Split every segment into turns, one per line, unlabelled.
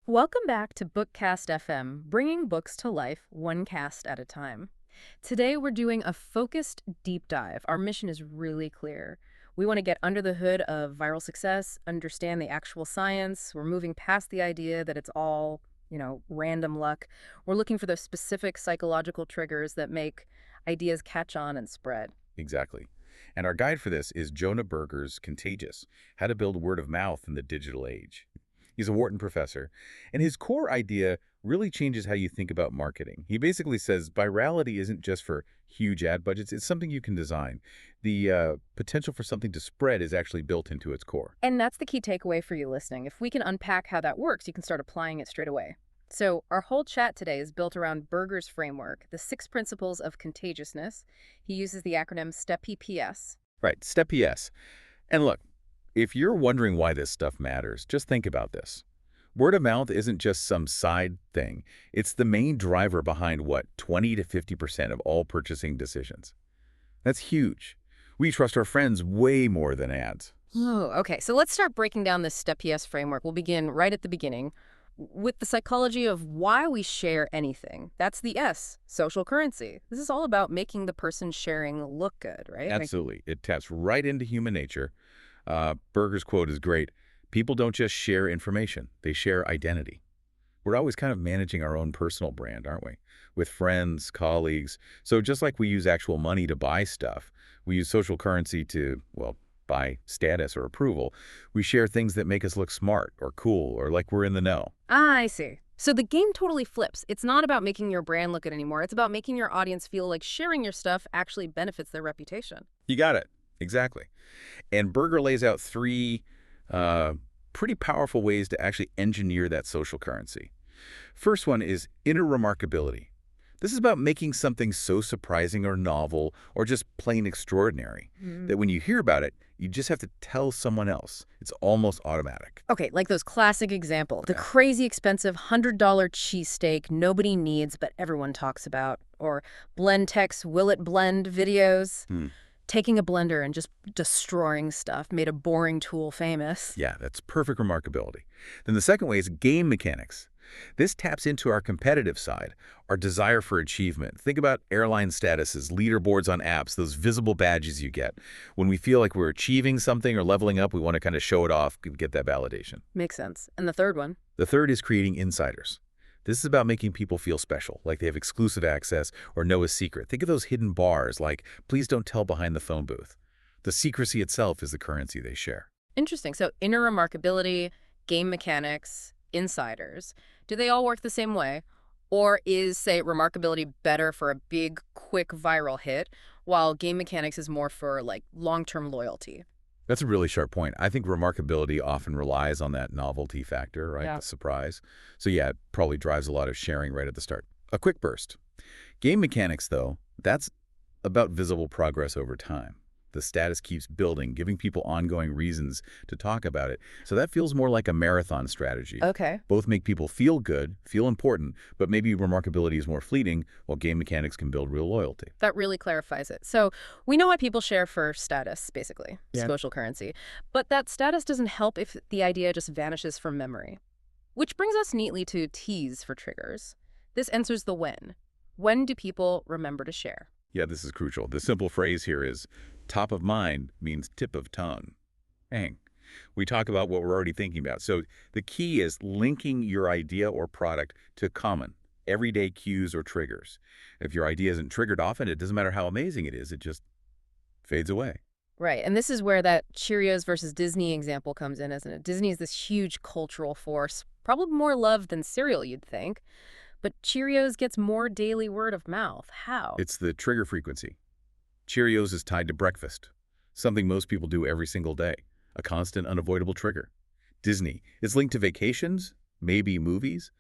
Welcome back to BookCast FM, bringing books to life one cast at a time. Today we're doing a focused deep dive. Our mission is really clear. We want to get under the hood of viral success, understand the actual science. We're moving past the idea that it's all, random luck. We're looking for the specific psychological triggers that make ideas catch on and spread.
Exactly. And our guide for this is Jonah Berger's Contagious, How to Build Word of Mouth in the Digital Age. He's a Wharton professor, and his core idea really changes how you think about marketing. He basically says virality isn't just for huge ad budgets, it's something you can design. The potential for something to spread is actually built into its core.
And that's the key takeaway for you listening. If we can unpack how that works, you can start applying it straight away. So our whole chat today is built around Berger's framework, the 6 principles of contagiousness. He uses the acronym STEP-PS.
Right, Step PS. And look, if you're wondering why this stuff matters, just think about this. Word of mouth isn't just some side thing. It's the main driver behind, 20 to 50% of all purchasing decisions. That's huge. We trust our friends way more than ads.
Oh, okay. So let's start breaking down this STEP-PS framework. We'll begin right at the beginning with the psychology of why we share anything. That's the S, social currency. This is all about making the person sharing look good, right?
Absolutely. It taps right into human nature. Berger's quote is great. People don't just share information, they share identity. We're always kind of managing our own personal brand, aren't we? With friends, colleagues. So just like we use actual money to buy stuff, we use social currency to, buy status or approval. We share things that make us look smart or cool or like we're in the know.
Ah, I see. So the game totally flips. It's not about making your brand look good anymore. It's about making your audience feel like sharing your stuff actually benefits their reputation.
You got it. Exactly. And Berger lays out three pretty powerful ways to actually engineer that social currency. First one is inner remarkability. This is about making something so surprising or novel or just plain extraordinary that when you hear about it, you just have to tell someone else. It's almost automatic.
Okay, like those classic example, the crazy expensive $100 cheesesteak nobody needs but everyone talks about, or Blendtec's Will It Blend videos. Taking a blender and just destroying stuff made a boring tool famous.
Yeah, that's perfect remarkability. Then the second way is game mechanics. This taps into our competitive side, our desire for achievement. Think about airline statuses, leaderboards on apps, those visible badges you get. When we feel like we're achieving something or leveling up, we want to kind of show it off, get that validation.
Makes sense. And the third one?
The third is creating insiders. This is about making people feel special, like they have exclusive access or know a secret. Think of those hidden bars, like, please don't tell behind the phone booth. The secrecy itself is the currency they share.
Interesting. So inner remarkability, game mechanics, insiders. Do they all work the same way? Or is, say, remarkability better for a big, quick viral hit, while game mechanics is more for, long-term loyalty?
That's a really sharp point. I think remarkability often relies on that novelty factor, right?
Yeah.
The surprise. So yeah, it probably drives a lot of sharing right at the start. A quick burst. Game mechanics, though, that's about visible progress over time. The status keeps building, giving people ongoing reasons to talk about it. So that feels more like a marathon strategy.
Okay.
Both make people feel good, feel important, but maybe remarkability is more fleeting, while game mechanics can build real loyalty.
That really clarifies it. So we know why people share for status, basically,
Yeah.
social currency. But that status doesn't help if the idea just vanishes from memory. Which brings us neatly to T's for triggers. This answers the when. When do people remember to share?
Yeah, this is crucial. The simple phrase here is, top of mind means tip of tongue. Bang. We talk about what we're already thinking about. So the key is linking your idea or product to common, everyday cues or triggers. If your idea isn't triggered often, it doesn't matter how amazing it is, it just fades away.
Right, and this is where that Cheerios versus Disney example comes in, isn't it? Disney is this huge cultural force, probably more loved than cereal, you'd think. But Cheerios gets more daily word of mouth. How?
It's the trigger frequency. Cheerios is tied to breakfast, something most people do every single day, a constant, unavoidable trigger. Disney is linked to vacations, maybe movies.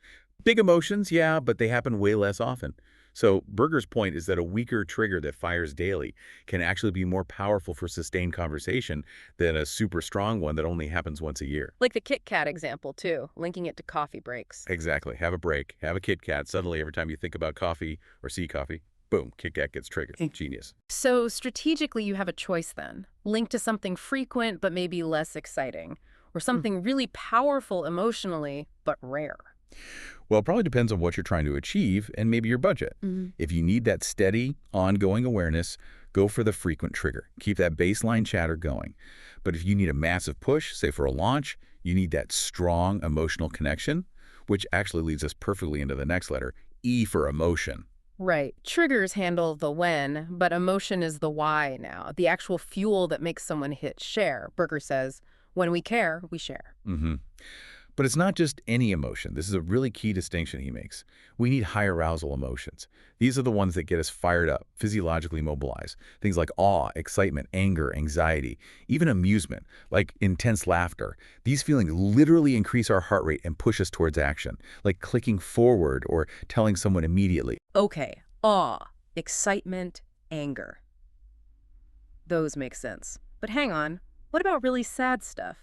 Big emotions, yeah, but they happen way less often. So Berger's point is that a weaker trigger that fires daily can actually be more powerful for sustained conversation than a super strong one that only happens once a year.
Like the Kit Kat example, too, linking it to coffee breaks.
Exactly. Have a break, have a Kit Kat. Suddenly, every time you think about coffee or see coffee, boom, Kit Kat gets triggered. Genius.
So strategically, you have a choice then. Link to something frequent but maybe less exciting, or something really powerful emotionally but rare.
Well, it probably depends on what you're trying to achieve and maybe your budget.
Mhm.
If you need that steady, ongoing awareness, go for the frequent trigger. Keep that baseline chatter going. But if you need a massive push, say for a launch, you need that strong emotional connection, which actually leads us perfectly into the next letter, E for emotion.
Right. Triggers handle the when, but emotion is the why now, the actual fuel that makes someone hit share. Berger says, when we care, we share.
hmm But it's not just any emotion. This is a really key distinction he makes. We need high arousal emotions. These are the ones that get us fired up, physiologically mobilized. Things like awe, excitement, anger, anxiety, even amusement, like intense laughter. These feelings literally increase our heart rate and push us towards action, like clicking forward or telling someone immediately.
Okay, awe, excitement, anger. Those make sense. But hang on, what about really sad stuff?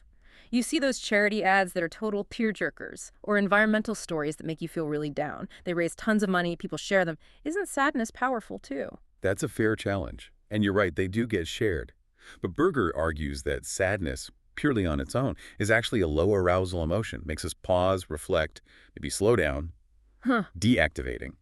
You see those charity ads that are total tearjerkers, or environmental stories that make you feel really down. They raise tons of money, people share them. Isn't sadness powerful too?
That's a fair challenge. And you're right, they do get shared. But Berger argues that sadness, purely on its own, is actually a low arousal emotion, makes us pause, reflect, maybe slow down,
Huh.
deactivating.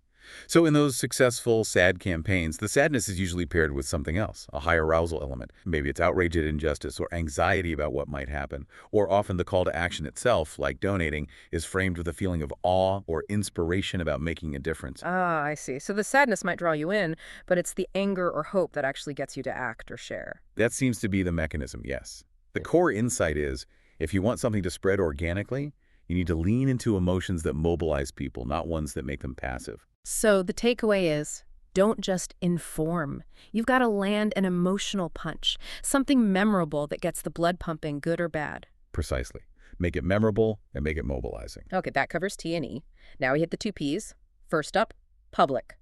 So in those successful sad campaigns, the sadness is usually paired with something else, a high arousal element. Maybe it's outrage at injustice or anxiety about what might happen. Or often the call to action itself, like donating, is framed with a feeling of awe or inspiration about making a difference.
Ah, I see. So the sadness might draw you in, but it's the anger or hope that actually gets you to act or share.
That seems to be the mechanism, yes. The core insight is, if you want something to spread organically, you need to lean into emotions that mobilize people, not ones that make them passive.
So the takeaway is, don't just inform. You've got to land an emotional punch, something memorable that gets the blood pumping, good or bad.
Precisely. Make it memorable and make it mobilizing.
Okay, that covers T and E. Now we hit the two Ps. First up, public.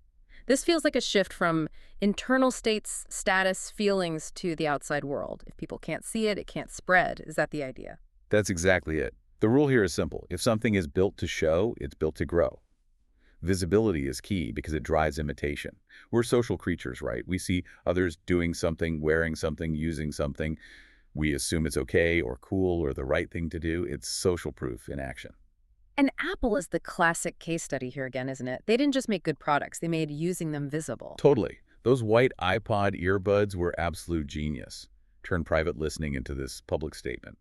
This feels like a shift from internal states, status, feelings to the outside world. If people can't see it, it can't spread. Is that the idea?
That's exactly it. The rule here is simple. If something is built to show, it's built to grow. Visibility is key because it drives imitation. We're social creatures, right? We see others doing something, wearing something, using something. We assume it's okay or cool or the right thing to do. It's social proof in action.
And Apple is the classic case study here again, isn't it? They didn't just make good products, they made using them visible.
Totally. Those white iPod earbuds were absolute genius. Turned private listening into this public statement.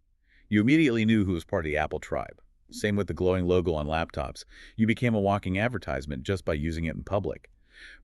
You immediately knew who was part of the Apple tribe. Same with the glowing logo on laptops. You became a walking advertisement just by using it in public.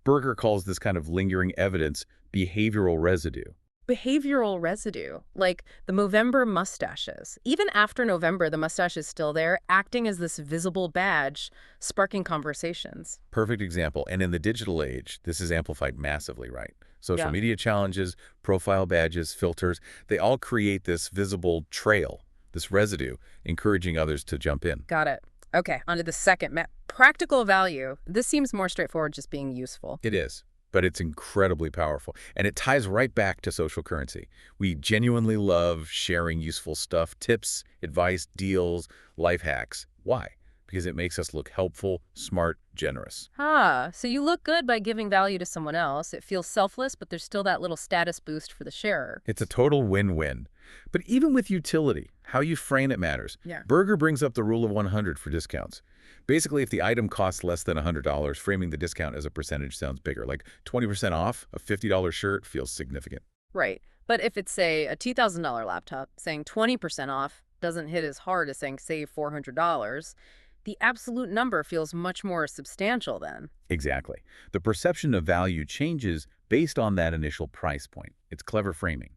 Berger calls this kind of lingering evidence behavioral residue.
Behavioral residue, like the Movember mustaches. Even after November, the mustache is still there, acting as this visible badge, sparking conversations.
Perfect example. And in the digital age, this is amplified massively, right? Social
Yeah.
media challenges, profile badges, filters, they all create this visible trail, this residue, encouraging others to jump in.
Got it. Okay, on to the second. Practical value. This seems more straightforward, just being useful.
It is, but it's incredibly powerful. And it ties right back to social currency. We genuinely love sharing useful stuff, tips, advice, deals, life hacks. Why? Because it makes us look helpful, smart, generous.
Ah, so you look good by giving value to someone else. It feels selfless, but there's still that little status boost for the sharer.
It's a total win-win. But even with utility, how you frame it matters.
Yeah.
Berger brings up the rule of 100 for discounts. Basically, if the item costs less than $100, framing the discount as a percentage sounds bigger. Like 20% off a $50 shirt feels significant.
Right. But if it's, say, a $2,000 laptop, saying 20% off doesn't hit as hard as saying save $400, the absolute number feels much more substantial then.
Exactly. The perception of value changes based on that initial price point. It's clever framing.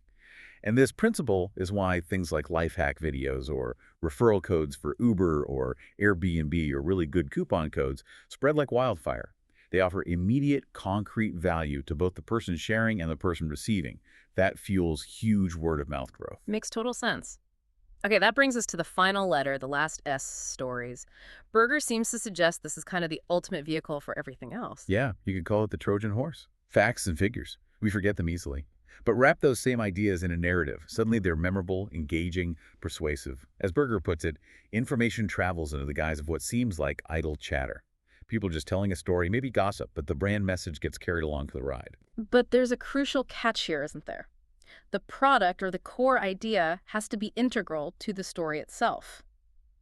And this principle is why things like life hack videos or referral codes for Uber or Airbnb or really good coupon codes spread like wildfire. They offer immediate, concrete value to both the person sharing and the person receiving. That fuels huge word-of-mouth growth.
Makes total sense. Okay, that brings us to the final letter, the last S, stories. Berger seems to suggest this is kind of the ultimate vehicle for everything else.
Yeah, you could call it the Trojan horse. Facts and figures. We forget them easily. But wrap those same ideas in a narrative. Suddenly they're memorable, engaging, persuasive. As Berger puts it, information travels under the guise of what seems like idle chatter. People just telling a story, maybe gossip, but the brand message gets carried along for the ride.
But there's a crucial catch here, isn't there? The product or the core idea has to be integral to the story itself.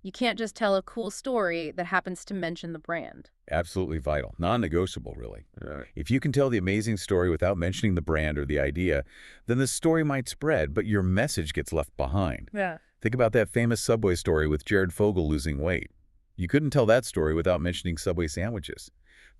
You can't just tell a cool story that happens to mention the brand.
Absolutely vital. Non-negotiable, really.
Right.
If you can tell the amazing story without mentioning the brand or the idea, then the story might spread, but your message gets left behind.
Yeah.
Think about that famous Subway story with Jared Fogle losing weight. You couldn't tell that story without mentioning Subway sandwiches.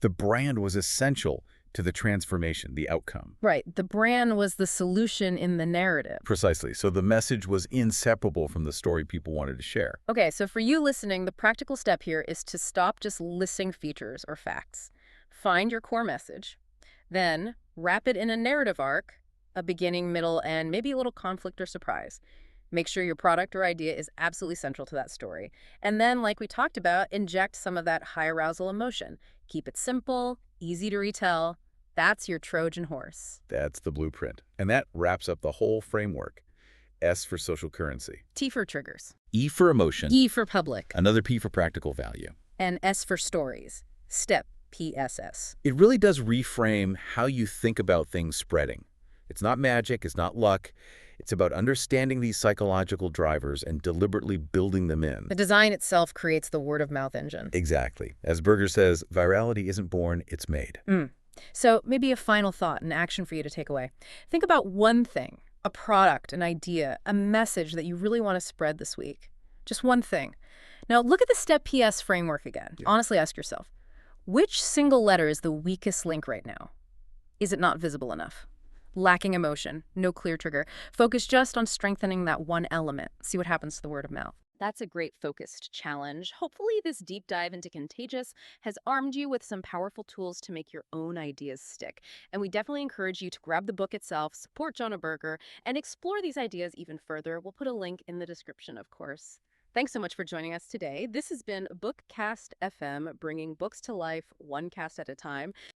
The brand was essential to the transformation, the outcome.
Right. The brand was the solution in the narrative.
Precisely. So the message was inseparable from the story people wanted to share.
Okay, so for you listening, the practical step here is to stop just listing features or facts. Find your core message, then wrap it in a narrative arc, a beginning, middle, and maybe a little conflict or surprise. Make sure your product or idea is absolutely central to that story. And then, like we talked about, inject some of that high arousal emotion. Keep it simple, easy to retell. That's your Trojan horse.
That's the blueprint. And that wraps up the whole framework. S for social currency.
T for triggers.
E for emotion.
E for public.
Another P for practical value.
And S for stories. Step PSS.
It really does reframe how you think about things spreading. It's not magic, it's not luck. It's about understanding these psychological drivers and deliberately building them in.
The design itself creates the word-of-mouth engine.
Exactly. As Berger says, virality isn't born, it's made.
So maybe a final thought, an action for you to take away. Think about one thing, a product, an idea, a message that you really want to spread this week. Just one thing. Now look at the Step PS framework again.
Yeah.
Honestly ask yourself, which single letter is the weakest link right now? Is it not visible enough? Lacking emotion, no clear trigger. Focus just on strengthening that one element. See what happens to the word of mouth. That's a great focused challenge. Hopefully this deep dive into Contagious has armed you with some powerful tools to make your own ideas stick. And we definitely encourage you to grab the book itself, support Jonah Berger, and explore these ideas even further. We'll put a link in the description, of course. Thanks so much for joining us today. This has been BookCast FM, bringing books to life one cast at a time.